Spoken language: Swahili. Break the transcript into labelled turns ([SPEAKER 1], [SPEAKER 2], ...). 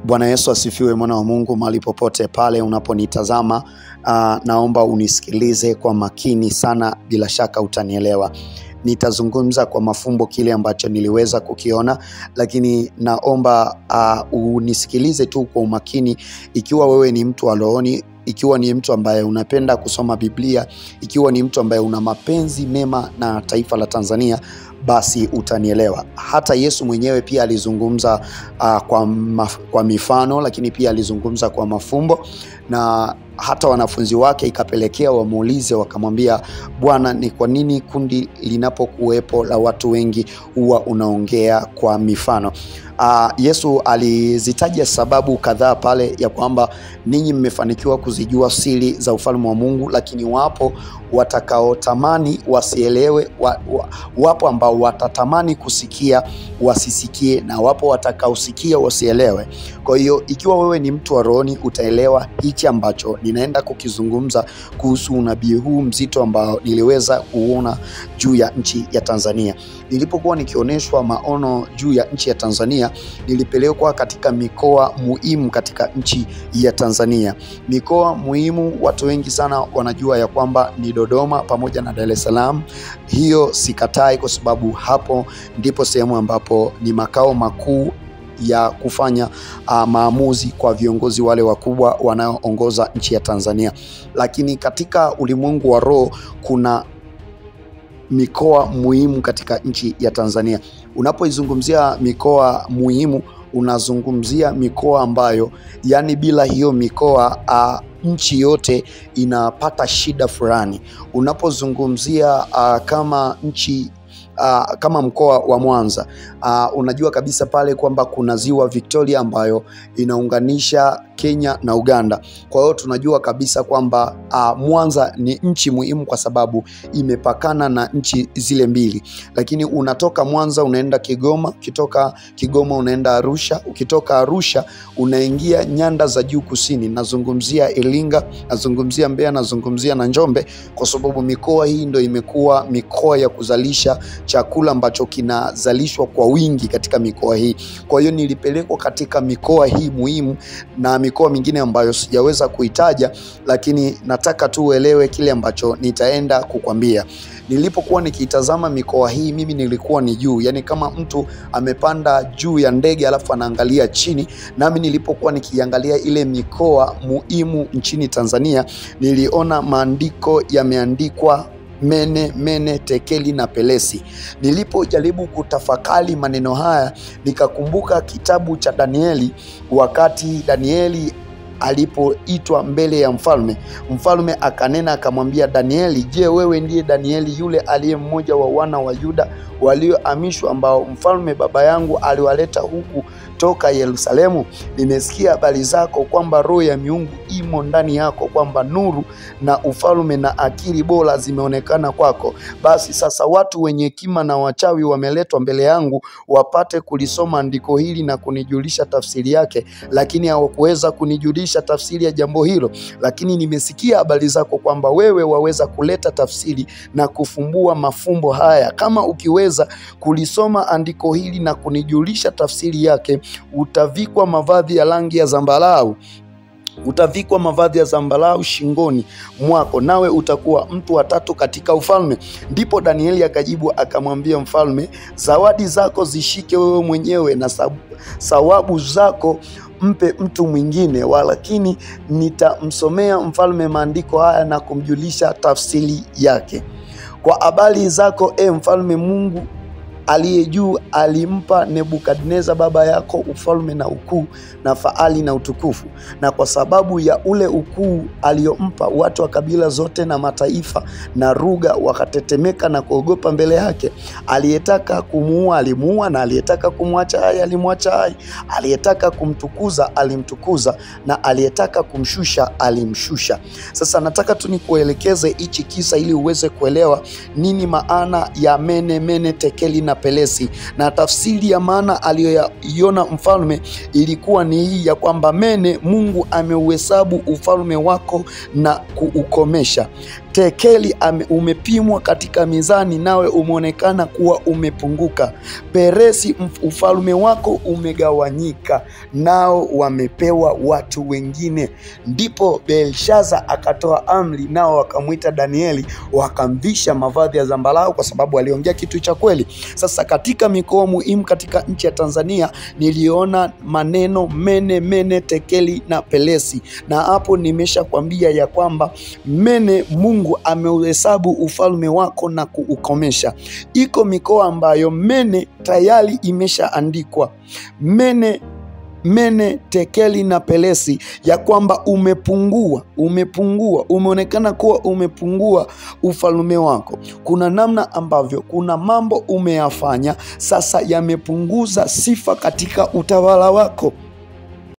[SPEAKER 1] Bwana Yesu asifiwe, mwana wa Mungu. Mahali popote pale unaponitazama, naomba unisikilize kwa makini sana, bila shaka utanielewa. Nitazungumza kwa mafumbo kile ambacho niliweza kukiona, lakini naomba unisikilize tu kwa umakini. Ikiwa wewe ni mtu wa rohoni, ikiwa ni mtu ambaye unapenda kusoma Biblia, ikiwa ni mtu ambaye una mapenzi mema na taifa la Tanzania, basi utanielewa. Hata Yesu mwenyewe pia alizungumza kwa mifano, lakini pia alizungumza kwa mafumbo, na hata wanafunzi wake ikapelekea wamuulize, wakamwambia, Bwana, ni kwa nini kundi linapokuwepo la watu wengi huwa unaongea kwa mifano? Yesu alizitaja sababu kadhaa pale ya kwamba ninyi mmefanikiwa kuzijua siri za ufalme wa Mungu, lakini wapo watakaotamani wasielewe, wapo ambao watatamani kusikia wasisikie, na wapo watakaosikia wasielewe. Kwa hiyo ikiwa wewe ni mtu wa rohoni, utaelewa hichi ambacho ninaenda kukizungumza kuhusu unabii huu mzito ambao niliweza kuona juu ya nchi ya Tanzania. Nilipokuwa nikioneshwa maono juu ya nchi ya Tanzania, nilipelekwa katika mikoa muhimu katika nchi ya Tanzania. Mikoa muhimu watu wengi sana wanajua ya kwamba ni Dodoma pamoja na Dar es Salaam. Hiyo sikatai, kwa sababu hapo ndipo sehemu ambapo ni makao makuu ya kufanya maamuzi kwa viongozi wale wakubwa wanaoongoza nchi ya Tanzania. Lakini katika ulimwengu wa roho kuna mikoa muhimu katika nchi ya Tanzania. Unapoizungumzia mikoa muhimu, unazungumzia mikoa ambayo, yani bila hiyo mikoa nchi yote inapata shida fulani. Unapozungumzia kama nchi kama mkoa wa Mwanza, unajua kabisa pale kwamba kuna ziwa Victoria ambayo inaunganisha Kenya na Uganda. Kwa hiyo tunajua kabisa kwamba Mwanza ni nchi muhimu kwa sababu imepakana na nchi zile mbili. Lakini unatoka Mwanza unaenda Kigoma, ukitoka Kigoma unaenda Arusha, ukitoka Arusha unaingia nyanda za juu kusini. Nazungumzia Iringa, nazungumzia Mbeya, nazungumzia na Njombe, kwa sababu mikoa hii ndio imekuwa mikoa ya kuzalisha chakula ambacho kinazalishwa kwa wingi katika mikoa hii. Kwa hiyo nilipelekwa katika mikoa hii muhimu na mikoa mingine ambayo sijaweza kuitaja, lakini nataka tu uelewe kile ambacho nitaenda kukwambia. Nilipokuwa nikitazama mikoa hii, mimi nilikuwa ni juu, yani kama mtu amepanda juu ya ndege alafu anaangalia chini. Nami nilipokuwa nikiangalia ile mikoa muhimu nchini Tanzania, niliona maandiko yameandikwa Mene, Tekeli na Pelesi. Nilipojaribu kutafakari maneno haya, nikakumbuka kitabu cha Danieli, wakati Danieli alipoitwa mbele ya mfalme. Mfalme akanena akamwambia Danieli, je, wewe ndiye Danieli yule aliye mmoja wa wana wa Yuda waliohamishwa, ambao mfalme baba yangu aliwaleta huku toka Yerusalemu? Nimesikia habari zako kwamba roho ya miungu imo ndani yako, kwamba nuru na ufalme na akili bora zimeonekana kwako. Basi sasa watu wenye hekima na wachawi wameletwa mbele yangu, wapate kulisoma andiko hili na kunijulisha tafsiri yake, lakini hawakuweza kunijulisha tafsiri ya jambo hilo. Lakini nimesikia habari zako kwamba wewe waweza kuleta tafsiri na kufumbua mafumbo haya. Kama ukiweza kulisoma andiko hili na kunijulisha tafsiri yake, utavikwa mavazi ya rangi ya zambarau. Utavikwa mavazi ya zambarau shingoni mwako, nawe utakuwa mtu wa tatu katika ufalme. Ndipo Danieli akajibu akamwambia mfalme, zawadi zako zishike wewe mwenyewe, na sawabu zako mpe mtu mwingine, walakini nitamsomea mfalme maandiko haya na kumjulisha tafsiri yake. Kwa habari zako, mfalme, Mungu aliye juu alimpa Nebukadneza baba yako ufalme na ukuu na fahari na utukufu, na kwa sababu ya ule ukuu aliyompa, watu wa kabila zote na mataifa na lugha wakatetemeka na kuogopa mbele yake. Aliyetaka kumuua alimuua, na aliyetaka kumwacha hai alimwacha hai. Aliyetaka kumtukuza alimtukuza, na aliyetaka kumshusha alimshusha. Sasa nataka tu nikuelekeze hichi kisa ili uweze kuelewa nini maana ya Mene, Tekeli na Pelesi. Na tafsiri ya maana aliyoiona mfalme ilikuwa ni hii ya kwamba Mene, Mungu ameuhesabu ufalme wako na kuukomesha. Tekeli umepimwa katika mizani, nawe umeonekana kuwa umepunguka. Peresi, ufalme wako umegawanyika, nao wamepewa watu wengine. Ndipo Belshaza akatoa amri, nao wakamwita Danieli, wakamvisha mavazi ya zambarau, kwa sababu aliongea kitu cha kweli. Sasa katika mikoa muhimu katika nchi ya Tanzania niliona maneno mene, tekeli na pelesi, na hapo nimeshakwambia ya kwamba mene, Mungu ameuhesabu ufalme wako na kuukomesha. Iko mikoa ambayo mene tayari imeshaandikwa, mene, tekeli na pelesi, ya kwamba umepungua, umeonekana kuwa umepungua ufalme wako. Kuna namna ambavyo kuna mambo umeyafanya sasa yamepunguza sifa katika utawala wako.